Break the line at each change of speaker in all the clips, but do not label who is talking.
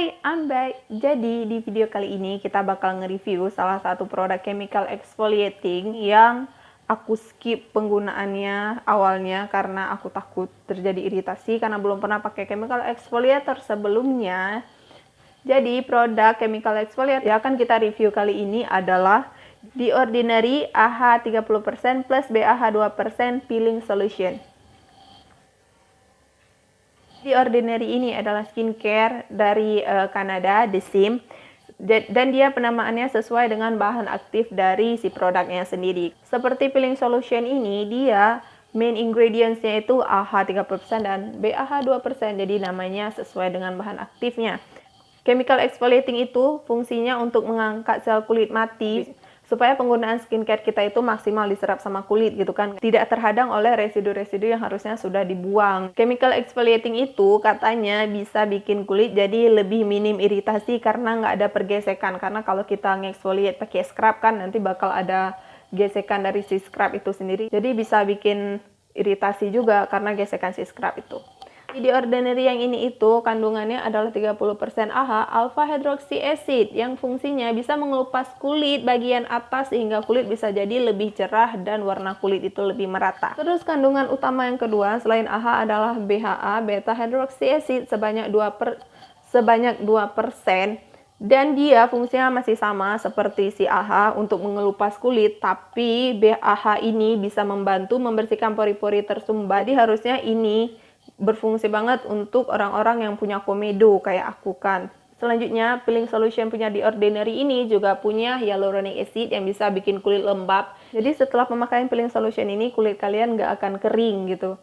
Hai, I'm back. Jadi di video kali ini kita bakal nge-review salah satu produk chemical exfoliating yang aku skip penggunaannya awalnya karena aku takut terjadi iritasi karena belum pernah pakai chemical exfoliator sebelumnya. Jadi produk chemical exfoliator yang akan kita review kali ini adalah The Ordinary AHA 30% plus BAH 2% Peeling Solution. The Ordinary ini adalah skincare dari Kanada, The Sim, dan dia penamaannya sesuai dengan bahan aktif dari si produknya sendiri. Seperti peeling solution ini, dia main ingredients-nya itu AHA 30% dan BAH 2%, jadi namanya sesuai dengan bahan aktifnya. Chemical exfoliating itu fungsinya untuk mengangkat sel kulit mati supaya penggunaan skincare kita itu maksimal diserap sama kulit gitu kan, tidak terhadang oleh residu-residu yang harusnya sudah dibuang. Chemical exfoliating itu katanya bisa bikin kulit jadi lebih minim iritasi karena nggak ada pergesekan, karena kalau kita nge-exfoliate pakai scrub kan nanti bakal ada gesekan dari si scrub itu sendiri, jadi bisa bikin iritasi juga karena gesekan si scrub itu. Di Ordinary yang ini itu kandungannya adalah 30% AHA alpha hydroxy acid yang fungsinya bisa mengelupas kulit bagian atas sehingga kulit bisa jadi lebih cerah dan warna kulit itu lebih merata. Terus kandungan utama yang kedua selain AHA adalah BHA beta hydroxy acid sebanyak 2% dan dia fungsinya masih sama seperti si AHA untuk mengelupas kulit, tapi BHA ini bisa membantu membersihkan pori-pori tersumbat. Jadi harusnya ini berfungsi banget untuk orang-orang yang punya komedo kayak aku kan. Selanjutnya, peeling solution punya The Ordinary ini juga punya hyaluronic acid yang bisa bikin kulit lembab. Jadi setelah pemakaian peeling solution ini, kulit kalian nggak akan kering gitu.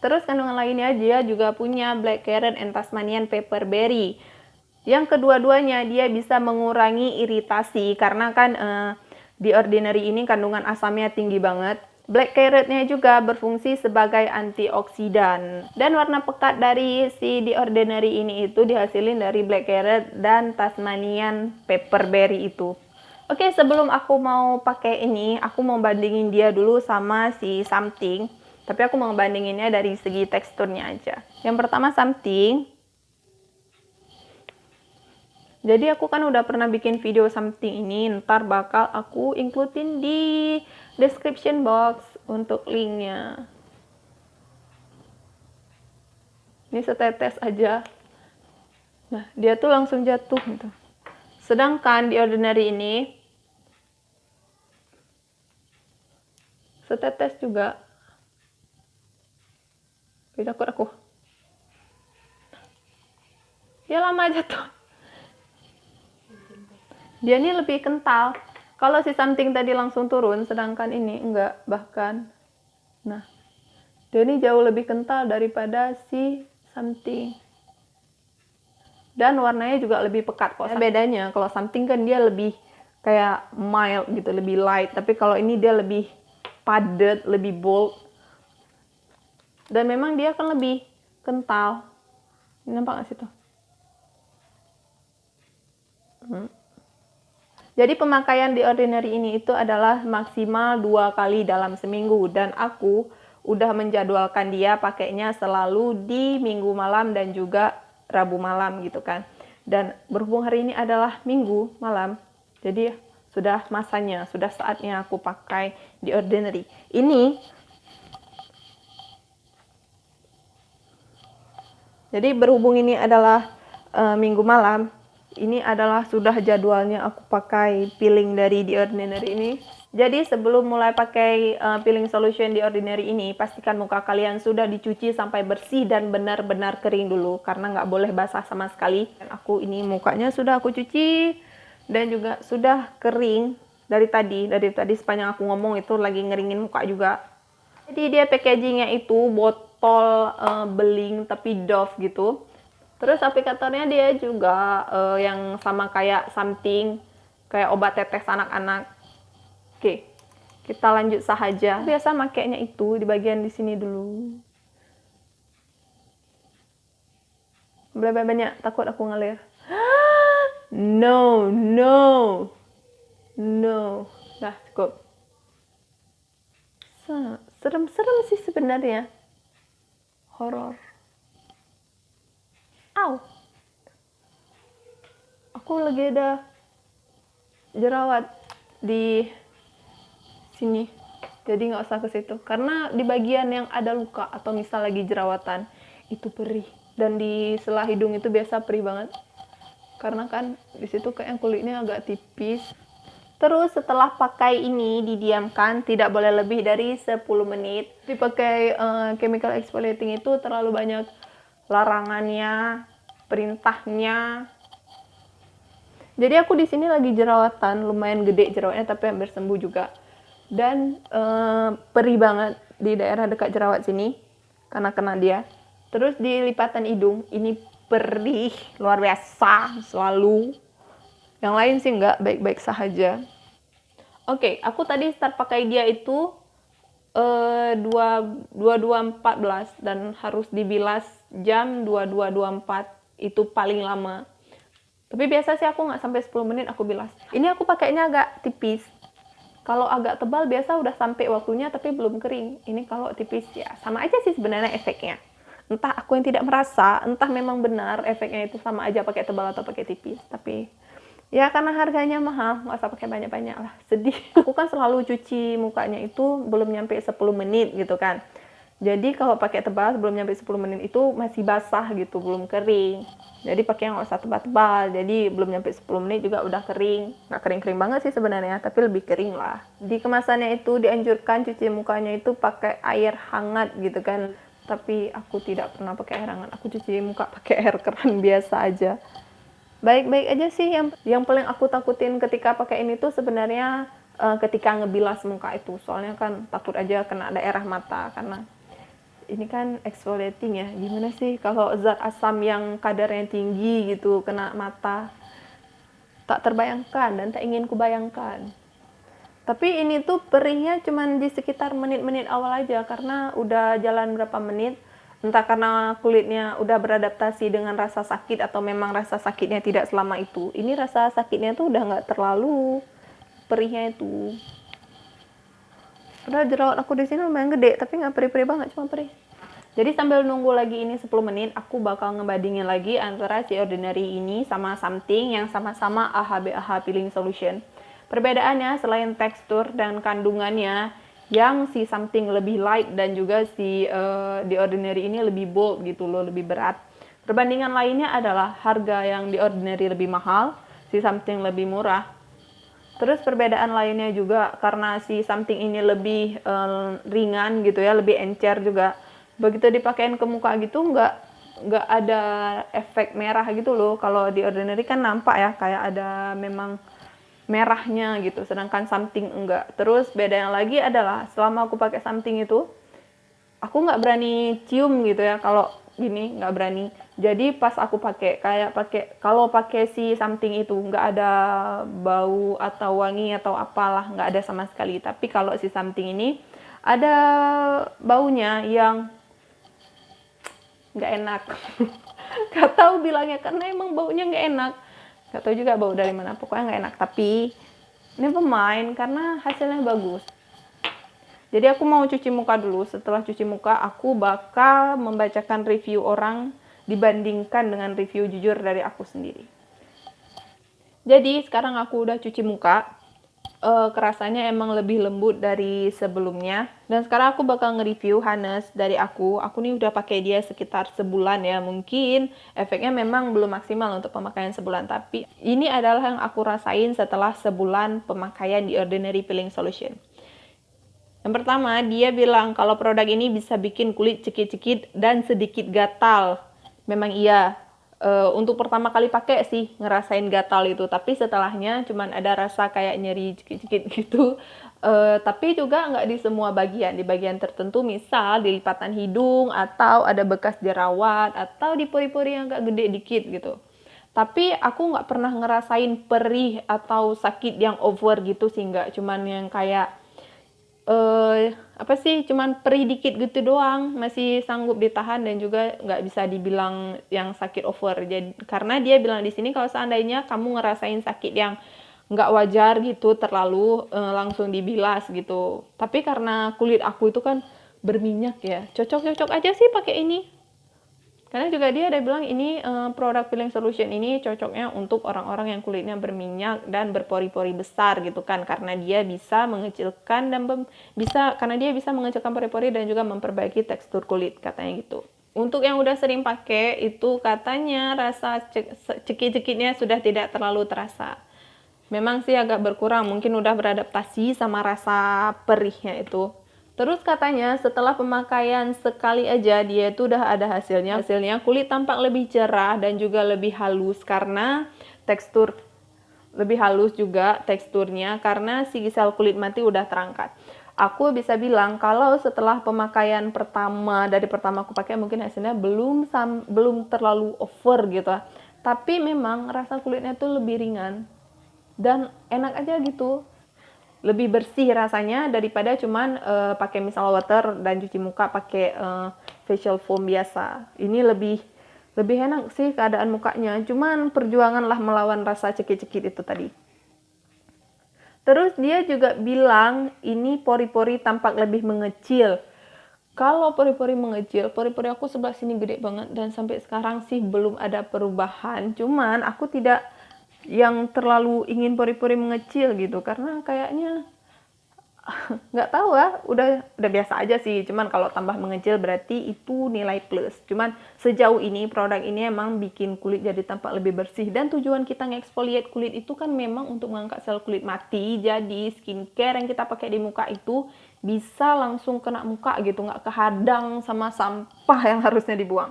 Terus kandungan lainnya dia juga punya black currant and Tasmanian pepperberry. Yang kedua-duanya dia bisa mengurangi iritasi karena kan The Ordinary ini kandungan asamnya tinggi banget. Black carrot-nya juga berfungsi sebagai antioksidan. Dan warna pekat dari si The Ordinary ini itu dihasilin dari black carrot dan Tasmanian pepperberry itu. Oke, sebelum aku mau pakai ini, aku mau bandingin dia dulu sama si Something. Tapi aku mau bandinginnya dari segi teksturnya aja. Yang pertama Something. Jadi aku kan udah pernah bikin video Something ini, ntar bakal aku includein di description box untuk linknya. Ini setetes aja. Nah, dia tuh langsung jatuh gitu. Sedangkan di Ordinary ini setetes juga. Takut aku. Ya lama jatuh. Dia ini lebih kental. Kalau si Something tadi langsung turun, sedangkan ini enggak bahkan. Nah, dia ini jauh lebih kental daripada si Something. Dan warnanya juga lebih pekat kok. Bedanya kalau Something kan dia lebih kayak mild gitu, lebih light. Tapi kalau ini dia lebih padat, lebih bold. Dan memang dia kan lebih kental. Ini nampak nggak sih tuh? Jadi pemakaian The Ordinary ini itu adalah maksimal 2 kali dalam seminggu. Dan aku udah menjadwalkan dia pakainya selalu di Minggu malam dan juga Rabu malam gitu kan. Dan berhubung hari ini adalah Minggu malam, jadi sudah masanya, sudah saatnya aku pakai The Ordinary. Jadi berhubung ini adalah Minggu malam, ini adalah sudah jadwalnya aku pakai peeling dari The Ordinary ini. Jadi sebelum mulai pakai peeling solution The Ordinary ini, pastikan muka kalian sudah dicuci sampai bersih dan benar-benar kering dulu, karena nggak boleh basah sama sekali. Dan aku ini mukanya sudah aku cuci dan juga sudah kering dari tadi sepanjang aku ngomong itu lagi ngeringin muka juga. Jadi dia packagingnya itu botol beling tapi Dove gitu. Terus aplikatornya dia juga yang sama kayak Something, kayak obat tetes anak-anak. Oke, kita lanjut saja. Biasa makainya itu di bagian di sini dulu. Berapa banyak? Takut aku ngalir. No. Dah cukup. Serem-serem sih sebenarnya. Horor. Au. aku lagi ada jerawat di sini, jadi nggak usah ke situ, karena di bagian yang ada luka atau misal lagi jerawatan itu perih, dan di selah hidung itu biasa perih banget karena kan di situ kayak kulitnya agak tipis. Terus setelah pakai ini didiamkan tidak boleh lebih dari 10 menit. Dipakai chemical exfoliating itu terlalu banyak larangannya, perintahnya. Jadi aku di sini lagi jerawatan, lumayan gede jerawatnya tapi hampir sembuh juga. Dan perih banget di daerah dekat jerawat sini karena kena dia. Terus di lipatan hidung ini perih luar biasa selalu. Yang lain sih enggak, baik-baik saja. Oke, aku tadi start pakai dia itu 22.14 dan harus dibilas jam 22.24, itu paling lama. Tapi biasa sih aku nggak sampai 10 menit aku bilas. Ini aku pakainya agak tipis. Kalau agak tebal biasa udah sampai waktunya tapi belum kering. Ini kalau tipis ya sama aja sih sebenarnya efeknya. Entah aku yang tidak merasa, entah memang benar efeknya itu sama aja pakai tebal atau pakai tipis. Tapi ya karena harganya mahal, nggak usah pakai banyak-banyak lah. Sedih. Aku kan selalu cuci mukanya itu belum nyampe 10 menit gitu kan. Jadi kalau pakai tebal belum nyampe 10 menit itu masih basah gitu, belum kering. Jadi pakai yang nggak usah tebal-tebal. Jadi belum nyampe 10 menit juga udah kering. Nggak kering-kering banget sih sebenarnya, tapi lebih kering lah. Di kemasannya itu dianjurkan cuci mukanya itu pakai air hangat gitu kan. Tapi aku tidak pernah pakai air hangat. Aku cuci muka pakai air keran biasa aja. Baik-baik aja sih. Yang paling aku takutin ketika pakai ini tuh sebenarnya ketika ngebilas muka itu. Soalnya kan takut aja kena daerah mata karena ini kan exfoliating ya, gimana sih kalau zat asam yang kadarnya tinggi gitu kena mata, tak terbayangkan dan tak ingin kubayangkan. Tapi ini tuh perihnya cuman di sekitar menit-menit awal aja, karena udah jalan berapa menit, entah karena kulitnya udah beradaptasi dengan rasa sakit atau memang rasa sakitnya tidak selama itu. Ini rasa sakitnya tuh udah nggak terlalu, perihnya itu. Udah jerawat aku di sini lumayan gede, tapi nggak perih-perih banget, cuma perih. Jadi sambil nunggu lagi ini 10 menit, aku bakal ngebandingin lagi antara si Ordinary ini sama Something yang sama-sama AHA Peeling Solution. Perbedaannya selain tekstur dan kandungannya, yang si Something lebih light dan juga si The Ordinary ini lebih bold gitu loh, lebih berat. Perbandingan lainnya adalah harga yang The Ordinary lebih mahal, si Something lebih murah. Terus perbedaan lainnya juga karena si Something ini lebih ringan gitu ya, lebih encer juga. Begitu dipakein ke muka gitu nggak ada efek merah gitu loh. Kalau di Ordinary kan nampak ya kayak ada memang merahnya gitu, sedangkan Something enggak. Terus beda yang lagi adalah selama aku pakai Something itu aku nggak berani cium gitu ya, kalau gini nggak berani. Jadi pas aku pakai kalau pakai si Something itu nggak ada bau atau wangi atau apalah, nggak ada sama sekali. Tapi kalau si Something ini ada baunya yang nggak enak. Gak tahu bilangnya karena emang baunya nggak enak. Gak tahu juga bau dari mana, pokoknya nggak enak. Tapi never mind karena hasilnya bagus. Jadi aku mau cuci muka dulu. Setelah cuci muka aku bakal membacakan review orang dibandingkan dengan review jujur dari aku sendiri. Jadi sekarang aku udah cuci muka. Kerasanya emang lebih lembut dari sebelumnya. Dan sekarang aku bakal nge-review Hanes dari aku. Aku nih udah pakai dia sekitar sebulan ya. Mungkin efeknya memang belum maksimal untuk pemakaian sebulan. Tapi ini adalah yang aku rasain setelah sebulan pemakaian di Ordinary Peeling Solution. Yang pertama, dia bilang kalau produk ini bisa bikin kulit cekit-cekit dan sedikit gatal. Memang iya. Untuk pertama kali pakai sih ngerasain gatal itu, tapi setelahnya cuman ada rasa kayak nyeri cekit-cekit gitu. Tapi juga nggak di semua bagian, di bagian tertentu misal di lipatan hidung atau ada bekas jerawat atau di pori-pori yang agak gede dikit gitu. Tapi aku nggak pernah ngerasain perih atau sakit yang over gitu sih, nggak, cuman yang kayak cuman perih dikit gitu doang, masih sanggup ditahan dan juga nggak bisa dibilang yang sakit over. Jadi karena dia bilang di sini kalau seandainya kamu ngerasain sakit yang nggak wajar gitu terlalu langsung dibilas gitu. Tapi karena kulit aku itu kan berminyak ya, cocok aja sih pakai ini. Karena juga dia ada bilang ini produk peeling solution ini cocoknya untuk orang-orang yang kulitnya berminyak dan berpori-pori besar gitu kan, karena dia bisa mengecilkan karena dia bisa mengecilkan pori-pori dan juga memperbaiki tekstur kulit katanya gitu. Untuk yang udah sering pakai itu katanya rasa cekit-cekitnya sudah tidak terlalu terasa. Memang sih agak berkurang, mungkin udah beradaptasi sama rasa perihnya itu. Terus katanya setelah pemakaian sekali aja dia itu udah ada hasilnya. Hasilnya kulit tampak lebih cerah dan juga lebih halus karena tekstur lebih halus juga teksturnya karena si sel kulit mati udah terangkat. Aku bisa bilang kalau setelah pemakaian pertama dari pertama aku pakai mungkin hasilnya belum terlalu over gitu. Tapi memang rasa kulitnya tuh lebih ringan dan enak aja gitu. Lebih bersih rasanya daripada cuman pakai mineral water dan cuci muka pakai facial foam biasa. Ini lebih enak sih keadaan mukanya. Cuman perjuangan lah melawan rasa cekit-cekit itu tadi. Terus dia juga bilang ini pori-pori tampak lebih mengecil. Kalau pori-pori mengecil, pori-pori aku sebelah sini gede banget dan sampai sekarang sih belum ada perubahan. Cuman aku tidak yang terlalu ingin pori-pori mengecil gitu karena kayaknya nggak tahu ya, udah biasa aja sih. Cuman kalau tambah mengecil berarti itu nilai plus. Cuman sejauh ini produk ini emang bikin kulit jadi tampak lebih bersih, dan tujuan kita nge-exfoliate kulit itu kan memang untuk mengangkat sel kulit mati. Jadi skincare yang kita pakai di muka itu bisa langsung kena muka gitu, nggak kehadang sama sampah yang harusnya dibuang.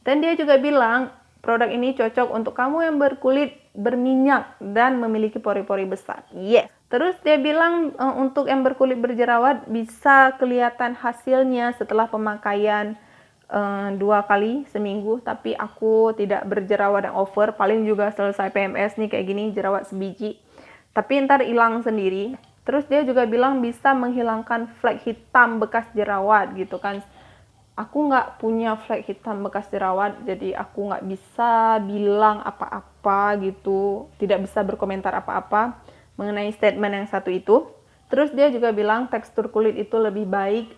Dan dia juga bilang produk ini cocok untuk kamu yang berkulit berminyak dan memiliki pori-pori besar. Yes. Terus dia bilang untuk yang berkulit berjerawat bisa kelihatan hasilnya setelah pemakaian 2 kali seminggu. Tapi aku tidak berjerawat yang over. Paling juga selesai PMS nih kayak gini, jerawat sebiji. Tapi ntar hilang sendiri. Terus dia juga bilang bisa menghilangkan flek hitam bekas jerawat gitu kan. Aku nggak punya flek hitam bekas jerawat, jadi aku nggak bisa bilang apa-apa gitu, tidak bisa berkomentar apa-apa mengenai statement yang satu itu. Terus dia juga bilang tekstur kulit itu lebih baik.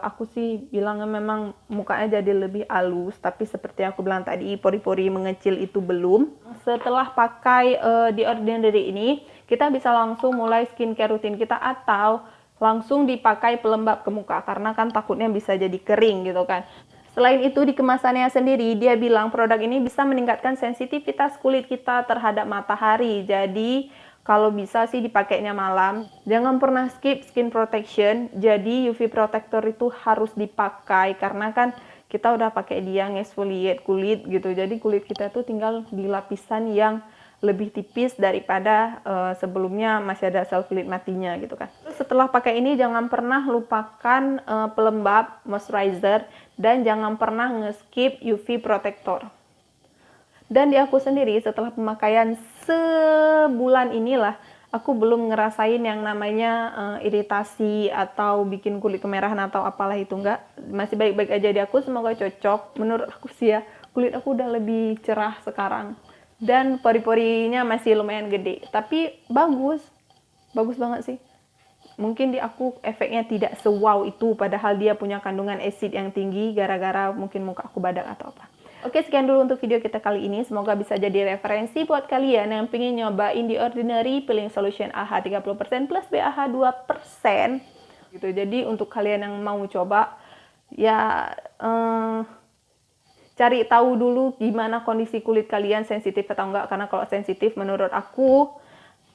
Aku sih bilangnya memang mukanya jadi lebih halus, tapi seperti aku bilang tadi, pori-pori mengecil itu belum. Setelah pakai The Ordinary ini, kita bisa langsung mulai skincare rutin kita atau langsung dipakai pelembab ke muka karena kan takutnya bisa jadi kering gitu kan. Selain itu di kemasannya sendiri dia bilang produk ini bisa meningkatkan sensitivitas kulit kita terhadap matahari. Jadi kalau bisa sih dipakainya malam. Jangan pernah skip skin protection. Jadi UV protector itu harus dipakai karena kan kita udah pakai dia nge-exfoliate kulit gitu. Jadi kulit kita tuh tinggal di lapisan yang lebih tipis daripada sebelumnya masih ada sel kulit matinya gitu kan. Setelah pakai ini jangan pernah lupakan pelembab, moisturizer, dan jangan pernah nge-skip UV protector. Dan di aku sendiri setelah pemakaian sebulan inilah aku belum ngerasain yang namanya iritasi atau bikin kulit kemerahan atau apalah itu, enggak. Masih baik-baik aja di aku, semoga cocok. Menurut aku sih ya, kulit aku udah lebih cerah sekarang. Dan pori-porinya masih lumayan gede, tapi bagus banget sih. Mungkin di aku efeknya tidak se-wow itu, padahal dia punya kandungan asid yang tinggi gara-gara mungkin muka aku badak atau apa. Oke, sekian dulu untuk video kita kali ini. Semoga bisa jadi referensi buat kalian yang pengen nyobain The Ordinary Peeling Solution AHA 30% plus BAH 2% gitu. Jadi untuk kalian yang mau coba ya cari tahu dulu gimana kondisi kulit kalian, sensitif atau enggak. Karena kalau sensitif menurut aku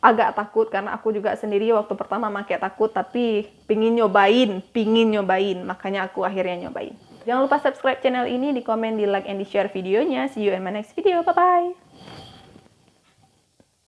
agak takut, karena aku juga sendiri waktu pertama pakai takut, tapi pingin nyobain, makanya aku akhirnya nyobain. Jangan lupa subscribe channel ini, di komen, di like, and di share videonya. See you in my next video, bye bye.